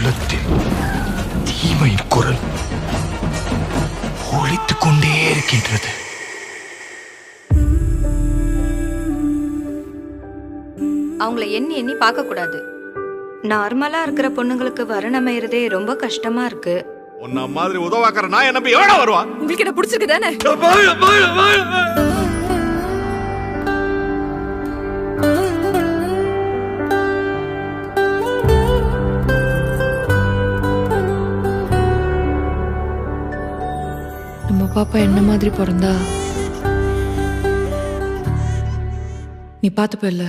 உள்ளத்தில் தீமையின் குரல் ஒலித்துக் கொண்டே இருக்கின்றது. அவங்கள எண்ணி எண்ணி பார்க்க கூடாது. நார்மலா இருக்கிற பொண்ணுங்களுக்கு வரன் அமையறதே ரொம்ப கஷ்டமா இருக்கு. உன்ன மாதிரி உதவாக்கற நான் என்ன நம்பி எவனா வருவா? உங்களுக்கு என்ன பிடிச்சிருக்கு தானே? நம்ம பாப்பா என்ன மாதிரி பிறந்தா நீ பார்த்துப்ப இல்ல?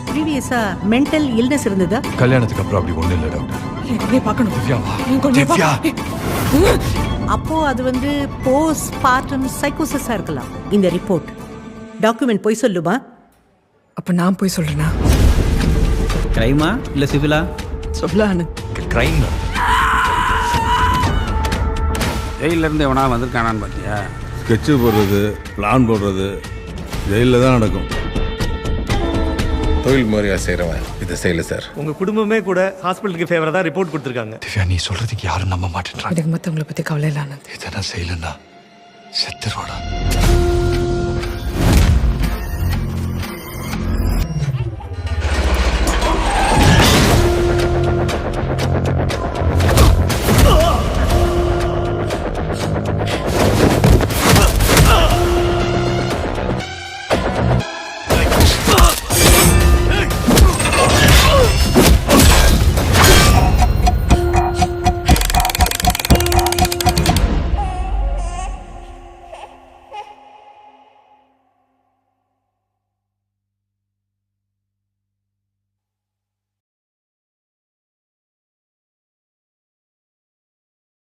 ப்ரீவியஸா மென்டல் இல்னஸ் இருந்ததா? கல்யாணத்துக்கு அப்புறம் அப்படி ஒண்ணு இல்லை டாக்டர். கொஞ்சம் பார்க்கணும். திவ்யா அப்போ அது போஸ்ட் பார்ட்டம் சைக்கோசிஸா இருக்கலாம். இந்த ரிப்போர்ட் டாக்குமெண்ட் போய் சொல்லுமா? அப்ப நான் போய் சொல்றேனா? கிரைமா இல்ல சிவிலா? சொல்லானு கிரைம். ஜெயில இருந்து எவனா வந்திருக்கானான்னு பார்த்தியா? ஸ்கெட்சு போடுறது, பிளான் போடுறது ஜெயிலில் தான் நடக்கும். தொழில் முறையா செய்கிறவன் இதை செய்யல சார். உங்க குடும்பமே கூட ஹாஸ்பிட்டலுக்கு ஃபேவரா தான் ரிப்போர்ட் கொடுத்துருக்காங்க. திவ்யா நீ சொல்றதுக்கு யாரும் நம்ப மாட்டேன்றாங்க. எனக்கு மத்தவங்களை பத்தி கவலை இல்லானது. இதை நான் செய்யலன்னா செத்துருவாடா.